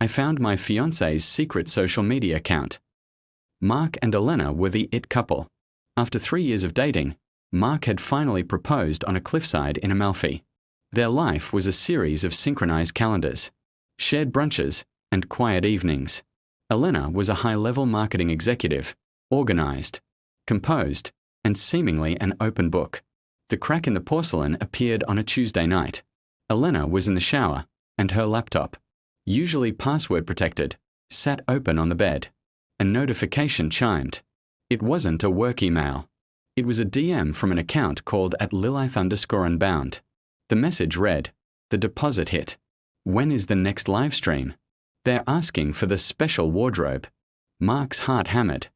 I found my fiancé's secret social media account. Mark and Elena were the it couple. After 3 years of dating, Mark had finally proposed on a cliffside in Amalfi. Their life was a series of synchronized calendars, shared brunches, and quiet evenings. Elena was a high-level marketing executive, organized, composed, and seemingly an open book. The crack in the porcelain appeared on a Tuesday night. Elena was in the shower, and her laptop, usually password protected, sat open on the bed. A notification chimed. It wasn't a work email. It was a DM from an account called @Lilith_unbound. The message read, "The deposit hit. When is the next live stream? They're asking for the special wardrobe." Mark's heart hammered.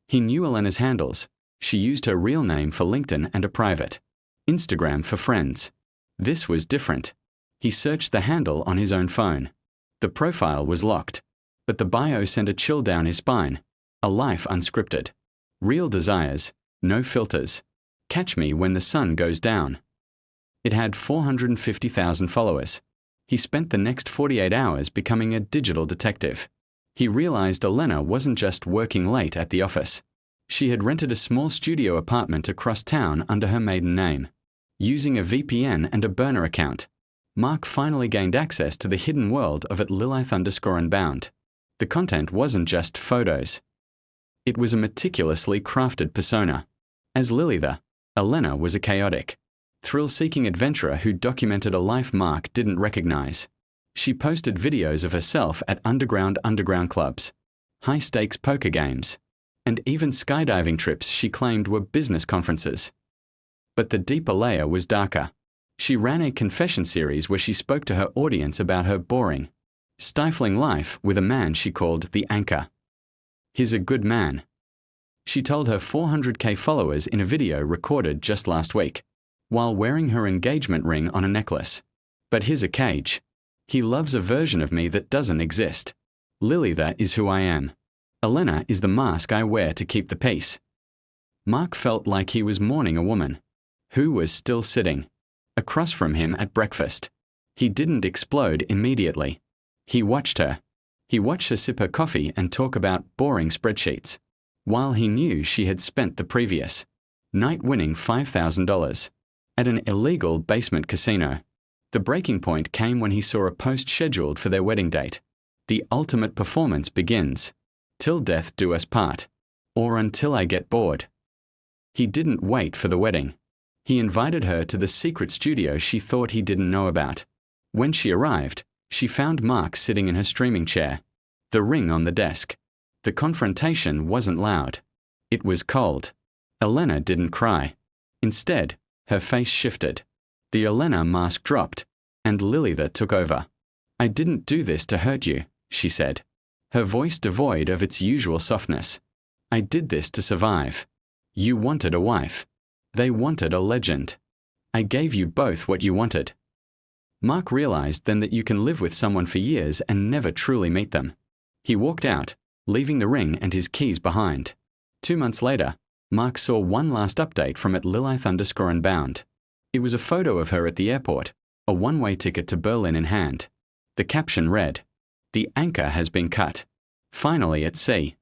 He knew Elena's handles. She used her real name for LinkedIn and a private Instagram for friends. This was different. He searched the handle on his own phone. The profile was locked, but the bio sent a chill down his spine. A life unscripted. Real desires, no filters. Catch me when the sun goes down. It had 450,000 followers. He spent the next 48 hours becoming a digital detective. He realized Elena wasn't just working late at the office. She had rented a small studio apartment across town under her maiden name. Using a VPN and a burner account, Mark finally gained access to the hidden world of @Lilith_unbound. The content wasn't just photos. It was a meticulously crafted persona. As Lilitha, Elena was a chaotic, thrill-seeking adventurer who documented a life Mark didn't recognize. She posted videos of herself at underground clubs, high-stakes poker games, and even skydiving trips she claimed were business conferences. But the deeper layer was darker. She ran a confession series where she spoke to her audience about her boring, stifling life with a man she called the Anchor. "He's a good man," she told her 400K followers in a video recorded just last week, while wearing her engagement ring on a necklace. "But he's a cage. He loves a version of me that doesn't exist. Lilitha is who I am. Elena is the mask I wear to keep the peace." Mark felt like he was mourning a woman who was still sitting across from him at breakfast. He didn't explode immediately. He watched her. He watched her sip her coffee and talk about boring spreadsheets, while he knew she had spent the previous night winning $5,000 at an illegal basement casino. The breaking point came when he saw a post scheduled for their wedding date. "The ultimate performance begins. Till death do us part. Or until I get bored." He didn't wait for the wedding. He invited her to the secret studio she thought he didn't know about. When she arrived, she found Mark sitting in her streaming chair, the ring on the desk. The confrontation wasn't loud. It was cold. Elena didn't cry. Instead, her face shifted. The Elena mask dropped, and Lilitha took over. "I didn't do this to hurt you," she said, her voice devoid of its usual softness. "I did this to survive. You wanted a wife. They wanted a legend. I gave you both what you wanted." Mark realized then that you can live with someone for years and never truly meet them. He walked out, leaving the ring and his keys behind. 2 months later, Mark saw one last update from @Lilith_unbound. It was a photo of her at the airport, a one-way ticket to Berlin in hand. The caption read, "The anchor has been cut. Finally at sea."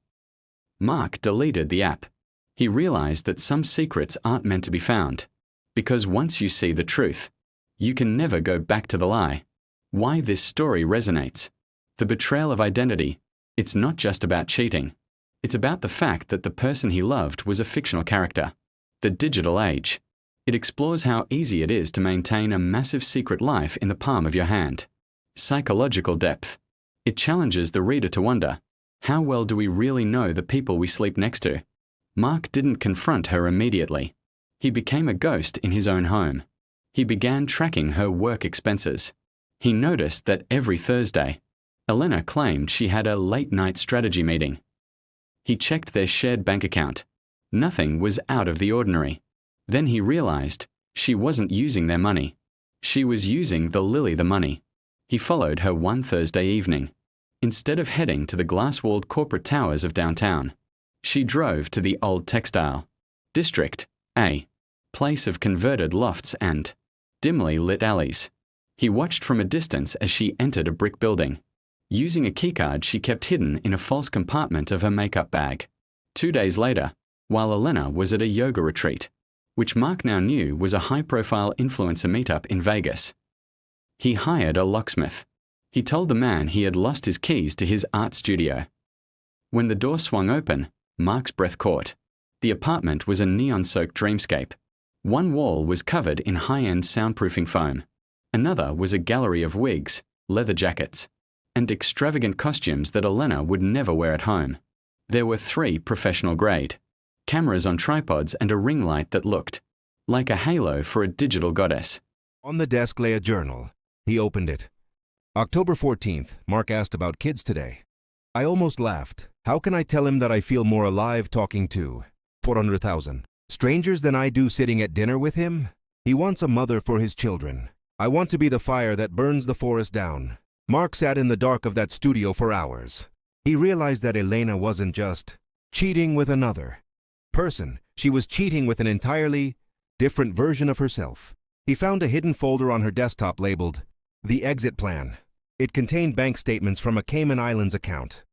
Mark deleted the app. He realized that some secrets aren't meant to be found, because once you see the truth, you can never go back to the lie. Why this story resonates. The betrayal of identity. It's not just about cheating. It's about the fact that the person he loved was a fictional character. The digital age. It explores how easy it is to maintain a massive secret life in the palm of your hand. Psychological depth. It challenges the reader to wonder, how well do we really know the people we sleep next to? Mark didn't confront her immediately. He became a ghost in his own home. He began tracking her work expenses. He noticed that every Thursday, Elena claimed she had a late-night strategy meeting. He checked their shared bank account. Nothing was out of the ordinary. Then he realized she wasn't using their money. She was using the money. He followed her one Thursday evening. Instead of heading to the glass-walled corporate towers of downtown, she drove to the old textile district, a place of converted lofts and dimly lit alleys. He watched from a distance as she entered a brick building. using a keycard she kept hidden in a false compartment of her makeup bag. 2 days later, while Elena was at a yoga retreat, which Mark now knew was a high-profile influencer meetup in Vegas, he hired a locksmith. He told the man he had lost his keys to his art studio. When the door swung open, Mark's breath caught. The apartment was a neon-soaked dreamscape. One wall was covered in high-end soundproofing foam. Another was a gallery of wigs, leather jackets, and extravagant costumes that Elena would never wear at home. There were 3 professional-grade cameras on tripods and a ring light that looked like a halo for a digital goddess. On the desk lay a journal. He opened it. October 14th, Mark asked about kids today. I almost laughed. How can I tell him that I feel more alive talking to 400,000 strangers than I do sitting at dinner with him? He wants a mother for his children. I want to be the fire that burns the forest down. Mark sat in the dark of that studio for hours. He realized that Elena wasn't just cheating with another person. She was cheating with an entirely different version of herself. He found a hidden folder on her desktop labeled The Exit Plan. It contained bank statements from a Cayman Islands account.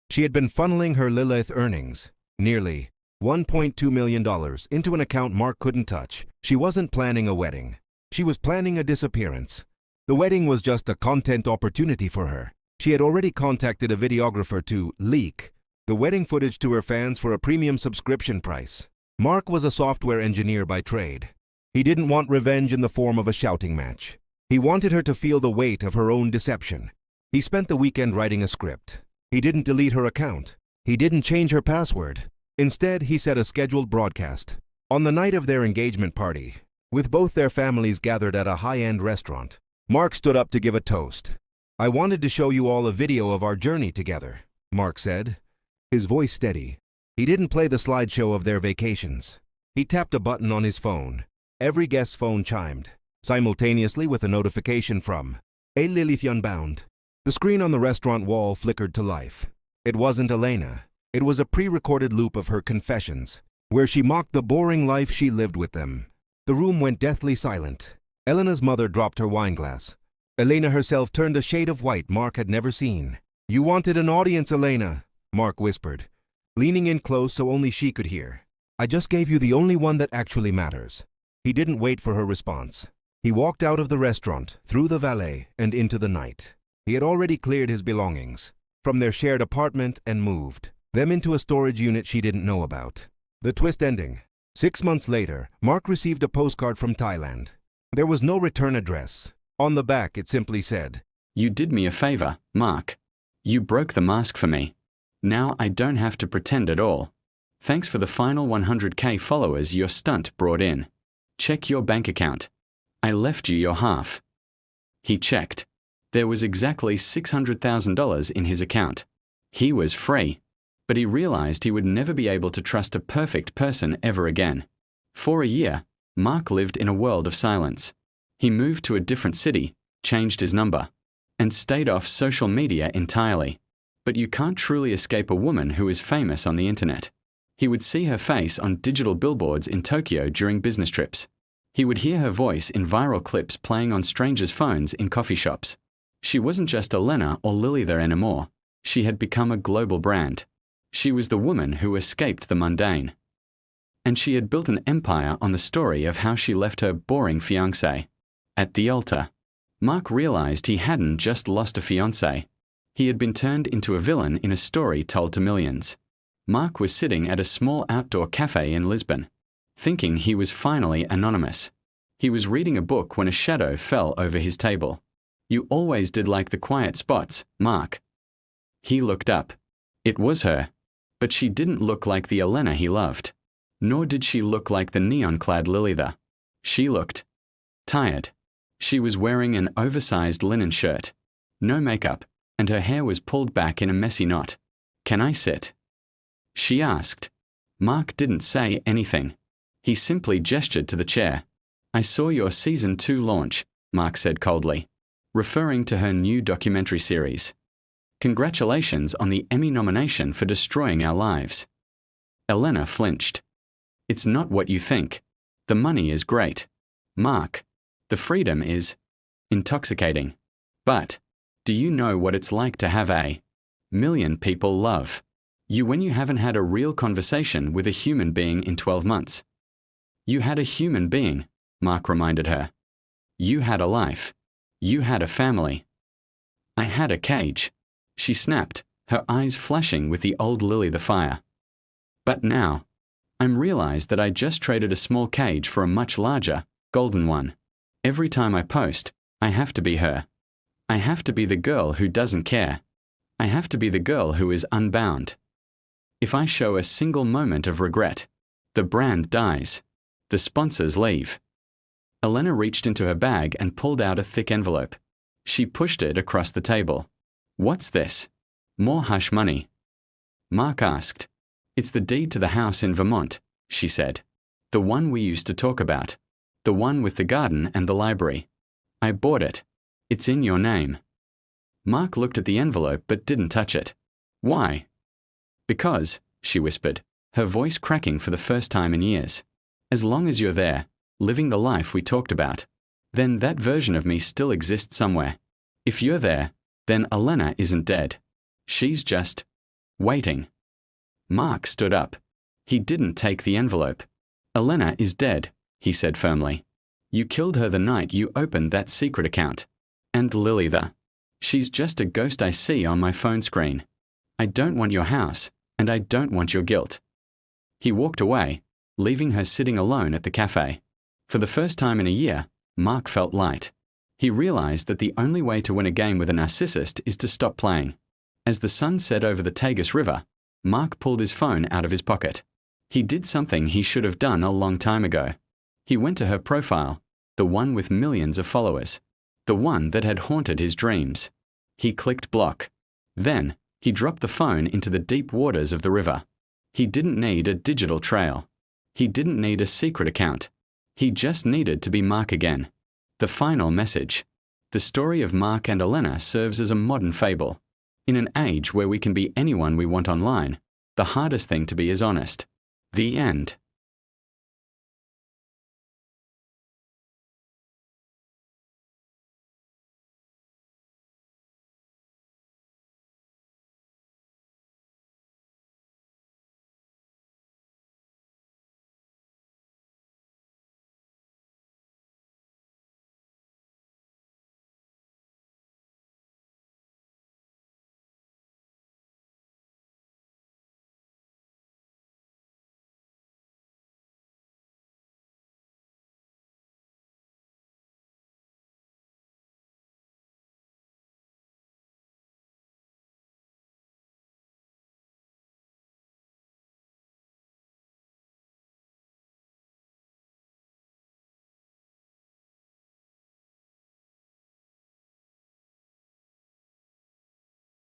She had been funneling her Lilith earnings, nearly $1.2 million, into an account Mark couldn't touch. She wasn't planning a wedding. She was planning a disappearance. The wedding was just a content opportunity for her. She had already contacted a videographer to leak the wedding footage to her fans for a premium subscription price. Mark was a software engineer by trade. He didn't want revenge in the form of a shouting match. He wanted her to feel the weight of her own deception. He spent the weekend writing a script. He didn't delete her account. He didn't change her password. Instead, he set a scheduled broadcast. On the night of their engagement party, with both their families gathered at a high-end restaurant, Mark stood up to give a toast. I wanted to show you all a video of our journey together, Mark said, his voice steady. He didn't play the slideshow of their vacations. He tapped a button on his phone. Every guest's phone chimed, simultaneously with a notification from A Lilith Unbound. The screen on the restaurant wall flickered to life. It wasn't Elena. It was a pre-recorded loop of her confessions, where she mocked the boring life she lived with them. The room went deathly silent. Elena's mother dropped her wine glass. Elena herself turned a shade of white Mark had never seen. You wanted an audience, Elena, Mark whispered, leaning in close so only she could hear. I just gave you the only one that actually matters. He didn't wait for her response. He walked out of the restaurant, through the valet, and into the night. He had already cleared his belongings from their shared apartment and moved them into a storage unit she didn't know about. The twist ending. 6 months later, Mark received a postcard from Thailand. There was no return address. On the back, it simply said, You did me a favor, Mark. You broke the mask for me. Now I don't have to pretend at all. Thanks for the final 100K followers your stunt brought in. Check your bank account. I left you your half. He checked. There was exactly $600,000 in his account. He was free. But he realized he would never be able to trust a perfect person ever again. For a year, Mark lived in a world of silence. He moved to a different city, changed his number, and stayed off social media entirely. But you can't truly escape a woman who is famous on the internet. He would see her face on digital billboards in Tokyo during business trips. He would hear her voice in viral clips playing on strangers' phones in coffee shops. She wasn't just Elena or Lily there anymore. She had become a global brand. She was the woman who escaped the mundane. And she had built an empire on the story of how she left her boring fiancé. At the altar, Mark realized he hadn't just lost a fiancé. He had been turned into a villain in a story told to millions. Mark was sitting at a small outdoor cafe in Lisbon, thinking he was finally anonymous. He was reading a book when a shadow fell over his table. You always did like the quiet spots, Mark. He looked up. It was her. But she didn't look like the Elena he loved. Nor did she look like the neon-clad Lilitha. She looked tired. She was wearing an oversized linen shirt, no makeup, and her hair was pulled back in a messy knot. Can I sit? She asked. Mark didn't say anything. He simply gestured to the chair. I saw your Season 2 launch, Mark said coldly, referring to her new documentary series. Congratulations on the Emmy nomination for destroying our lives. Elena flinched. It's not what you think. The money is great. Mark, the freedom is intoxicating. But Do you know what it's like to have a million people love you when you haven't had a real conversation with a human being in 12 months? You had a human being, Mark reminded her. You had a life. You had a family. I had a cage, she snapped, her eyes flashing with the old Lily the Fire. But now, I'm realized that I just traded a small cage for a much larger, golden one. Every time I post, I have to be her. I have to be the girl who doesn't care. I have to be the girl who is unbound. If I show a single moment of regret, the brand dies. The sponsors leave. Elena reached into her bag and pulled out a thick envelope. She pushed it across the table. What's this? More hush money. Mark asked. It's the deed to the house in Vermont, she said. The one we used to talk about. The one with the garden and the library. I bought it. It's in your name. Mark looked at the envelope but didn't touch it. Why? Because, she whispered, her voice cracking for the first time in years. As long as you're there, living the life we talked about, then that version of me still exists somewhere. If you're there, then Elena isn't dead. She's just waiting. Mark stood up. He didn't take the envelope. Elena is dead, he said firmly. You killed her the night you opened that secret account. And Lily she's just a ghost I see on my phone screen. I don't want your house, and I don't want your guilt. He walked away, leaving her sitting alone at the cafe. For the first time in a year, Mark felt light. He realized that the only way to win a game with a narcissist is to stop playing. As the sun set over the Tagus River, Mark pulled his phone out of his pocket. He did something he should have done a long time ago. He went to her profile, the one with millions of followers, the one that had haunted his dreams. He clicked block. Then, he dropped the phone into the deep waters of the river. He didn't need a digital trail. He didn't need a secret account. He just needed to be Mark again. The final message. The story of Mark and Elena serves as a modern fable. In an age where we can be anyone we want online, the hardest thing to be is honest. The end.